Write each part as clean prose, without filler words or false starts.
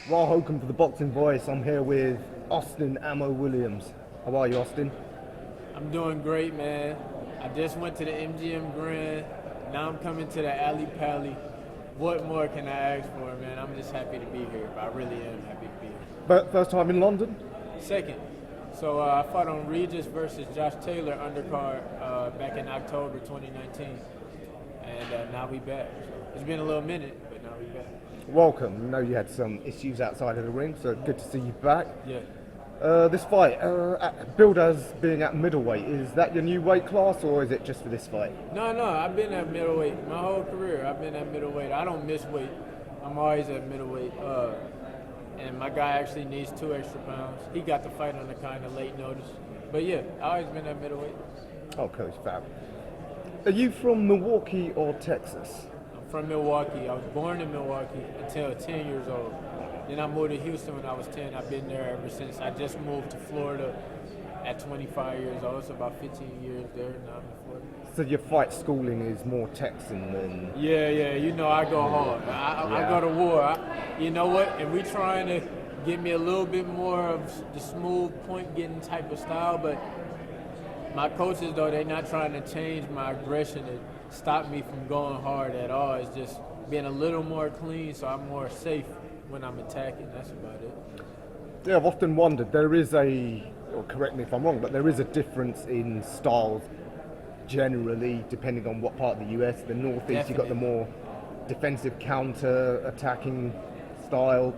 Ra Hokum for the Boxing Voice. I'm here with Austin Ammo Williams. How are you, Austin? I'm doing great, man. I just went to the MGM Grand. Now I'm coming to the Alley Pally. What more can I ask for, man? I'm just happy to be here. I really am happy to be here. But first time in London? Second. So I fought on Regis versus Josh Taylor undercard back in October 2019. And now we back. So it's been a little minute, but now we back. Welcome. I know you had some issues outside of the ring, so good to see you back. Yeah. This fight, billed as being at middleweight, is that your new weight class or is it just for this fight? No, I've been at middleweight my whole career. I've been at middleweight. I don't miss weight. I'm always at middleweight. And my guy actually needs 2 extra pounds. He got the fight on a kind of late notice. But yeah, I've always been at middleweight. Oh, Coach Fab. Are you from Milwaukee or Texas? I'm from Milwaukee. I was born in Milwaukee until 10 years old. Then I moved to Houston when I was 10. I've been there ever since. I just moved to Florida at 25 years old. So about 15 years there. Now I'm in Florida. So your fight schooling is more Texan than... Yeah. You know I go hard. I go to war. You know what? And we trying to get me a little bit more of the smooth point getting type of style. But my coaches, though, they're not trying to change my aggression and stop me from going hard at all. It's just being a little more clean so I'm more safe when I'm attacking. That's about it. Yeah, I've often wondered, there is or correct me if I'm wrong, but there is a difference in styles generally, depending on what part of the US. The Northeast, you've got the more defensive counter-attacking style.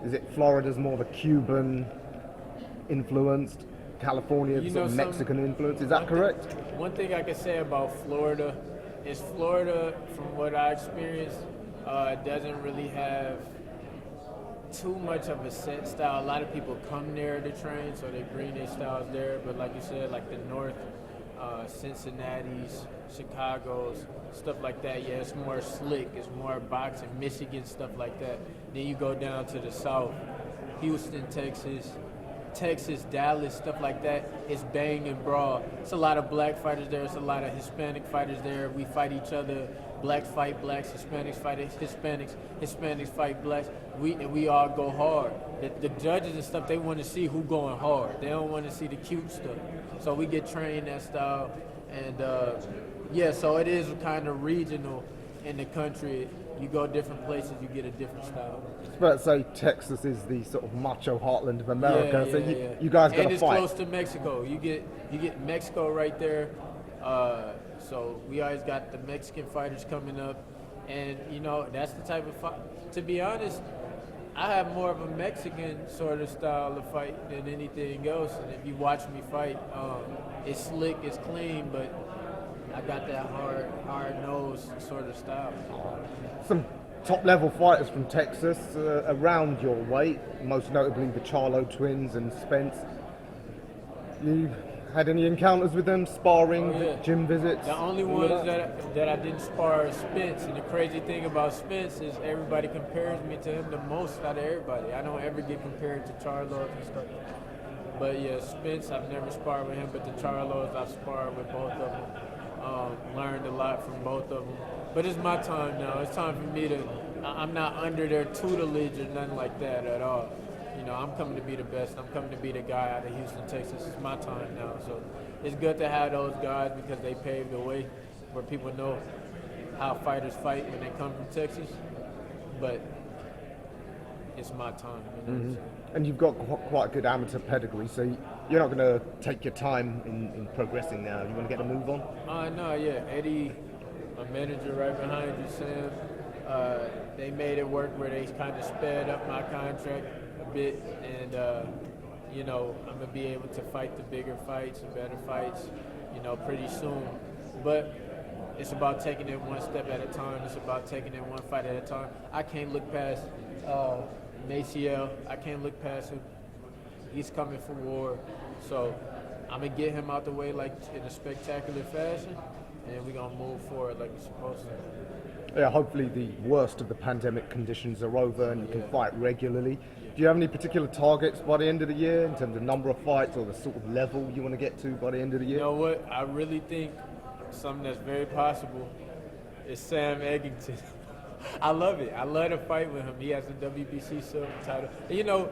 Is it Florida's more the Cuban influenced, California sort of Mexican influence? Is that correct? One thing I can say about Florida is Florida, from what I experienced, doesn't really have too much of a set style. A lot of people come there to train, so they bring their styles there. But like you said, like the North, Cincinnati's, Chicago's, stuff like that, yeah, it's more slick, it's more boxing, Michigan, stuff like that. Then you go down to the South, Houston, Texas, Dallas, stuff like that. It's bang and brawl. It's a lot of black fighters there. It's a lot of Hispanic fighters there. We fight each other. Blacks fight blacks. Hispanics fight Hispanics. Hispanics fight blacks. We all go hard. The judges and stuff, they want to see who going hard. They don't want to see the cute stuff. So we get trained that style. And so it is kind of regional in the country. You go different places, you get a different style. But say Texas is the sort of macho heartland of America, you guys got to fight. And it's close to Mexico. You get Mexico right there. So we always got the Mexican fighters coming up, and you know that's the type of fight. To be honest, I have more of a Mexican sort of style of fight than anything else. And if you watch me fight, it's slick, it's clean, but I got that hard nose sort of style. Some top level fighters from Texas around your weight, most notably the Charlo twins and Spence. You had any encounters with them, sparring, gym visits? The only ones that I didn't spar is Spence, and the crazy thing about Spence is everybody compares me to him the most out of everybody. I don't ever get compared to Charlo and stuff. But yeah, Spence, I've never sparred with him, but the Charlos, I've sparred with both of them. Learned a lot from both of them. But it's my time now. It's time for me I'm not under their tutelage or nothing like that at all. You know, I'm coming to be the best. I'm coming to be the guy out of Houston, Texas. It's my time now. So it's good to have those guys because they paved the way where people know how fighters fight when they come from Texas. But it's my time. You know what I'm saying? And you've got quite a good amateur pedigree, so you're not going to take your time in progressing now. You want to get a move on? No, yeah. Eddie, my manager right behind you, Sam, they made it work where they kind of sped up my contract a bit, and you know, I'm gonna be able to fight the bigger fights and better fights, you know, pretty soon. But it's about taking it one step at a time. It's about taking it one fight at a time. I can't look past Maciel. I can't look past him. He's coming for war, so I'm gonna get him out the way like in a spectacular fashion, and we're gonna move forward like we're supposed to. Yeah, hopefully the worst of the pandemic conditions are over and you can fight regularly. Do you have any particular targets by the end of the year in terms of number of fights or the sort of level you want to get to by the end of the year? You know what? I really think something that's very possible is Sam Eggington. I love it. I love to fight with him. He has the WBC silver title. You know,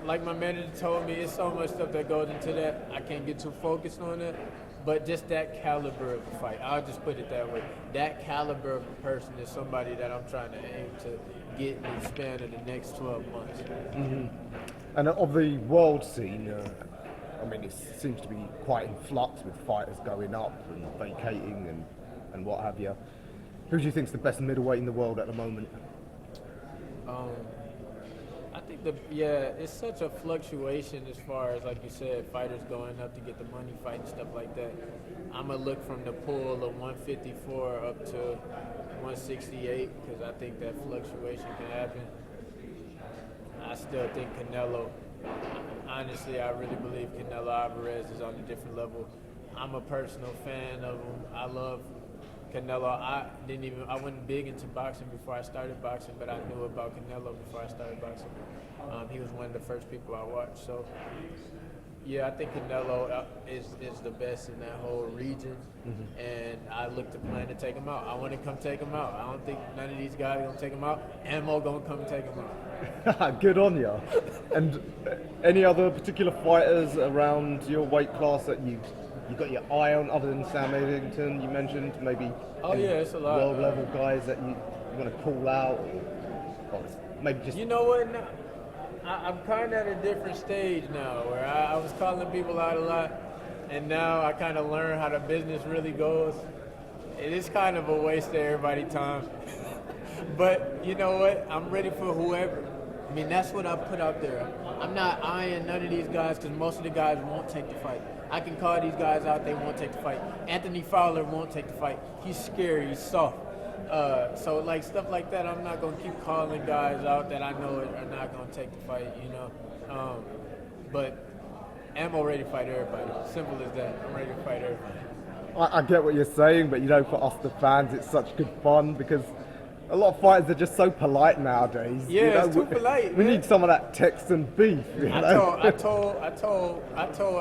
like my manager told me, it's so much stuff that goes into that. I can't get too focused on it. But just that caliber of a fight, I'll just put it that way. That caliber of a person is somebody that I'm trying to aim to get in the span of the next 12 months. Mm-hmm. And of the world scene, I mean, it seems to be quite in flux with fighters going up and vacating and what have you. Who do you think is the best middleweight in the world at the moment? I think it's such a fluctuation as far as, like you said, fighters going up to get the money, fighting, stuff like that. I'm going to look from the pool of 154 up to 168 because I think that fluctuation can happen. I still think Canelo, honestly, I really believe Canelo Alvarez is on a different level. I'm a personal fan of him. I love Canelo. I wasn't big into boxing before I started boxing, but I knew about Canelo before I started boxing. He was one of the first people I watched. So, yeah, I think Canelo is the best in that whole region, and I look to plan to take him out. I want to come take him out. I don't think none of these guys are going to take him out. Ammo going to come take him out. Good on you. And any other particular fighters around your weight class that you got your eye on, other than Sam Eddington you mentioned, maybe it's a lot. World level guys that you want to call out, or maybe just... You know what, now, I'm kind of at a different stage now where I was calling people out a lot, and now I kind of learn how the business really goes. It is kind of a waste of everybody's time. But you know what, I'm ready for whoever. I mean, that's what I put out there. I'm not eyeing none of these guys because most of the guys won't take the fight. I can call these guys out, they won't take the fight. Anthony Fowler won't take the fight. He's scary, he's soft. So like stuff like that, I'm not gonna keep calling guys out that I know are not gonna take the fight, you know. But I'm ready to fight everybody. Simple as that. I'm ready to fight everybody. I get what you're saying, but you know, for us the fans, it's such good fun because a lot of fighters are just so polite nowadays. Yeah, you know? it's too polite. We need some of that Texan beef. You know? I told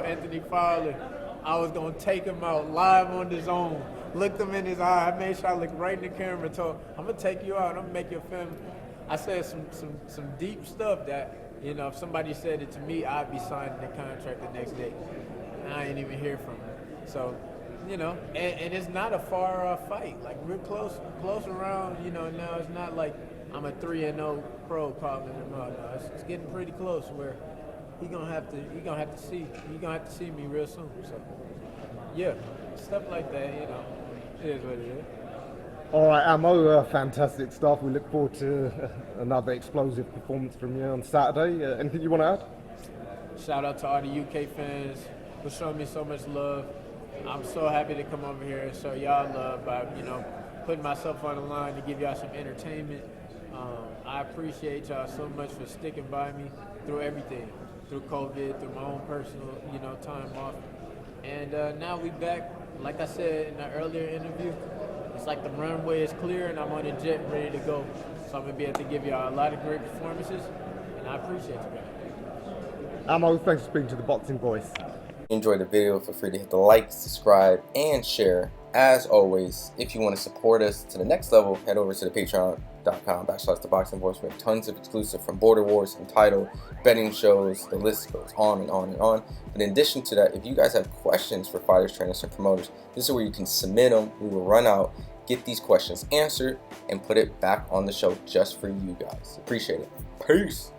Anthony Fowler I was gonna take him out live on the zone. Looked him in his eye. I made sure I looked right in the camera. Told I'm gonna take you out. I'm gonna make your film. I said some deep stuff that, you know, if somebody said it to me, I'd be signing the contract the next day. And I ain't even hear from him. So, you know, and it's not a far fight. Like we're close around. You know, now it's not like I'm a 3-0 pro calling him out. No, it's getting pretty close where he gonna have to see me real soon. So, yeah, stuff like that. You know, it is what it is. All right, Ammo, fantastic stuff. We look forward to another explosive performance from you on Saturday. Anything you want to add? Shout out to all the UK fans for showing me so much love. I'm so happy to come over here and show y'all love by, you know, putting myself on the line to give y'all some entertainment. I appreciate y'all so much for sticking by me through everything, through COVID, through my own personal, you know, time off. And now we back, like I said in the earlier interview, it's like the runway is clear and I'm on a jet ready to go. So I'm going to be able to give y'all a lot of great performances, and I appreciate you guys. Ammo, thanks for speaking to the Boxing Voice. Enjoy the video, feel free to hit the like, subscribe, and share. As always, if you want to support us to the next level, head over to the patreon.com/ThaBoxingVoice. We have tons of exclusive from Border Wars, Entitled, betting shows, the list goes on and on and on. But in addition to that, if you guys have questions for fighters, trainers, and promoters, this is where you can submit them. We will run out, get these questions answered, and put it back on the show just for you guys. Appreciate it. Peace.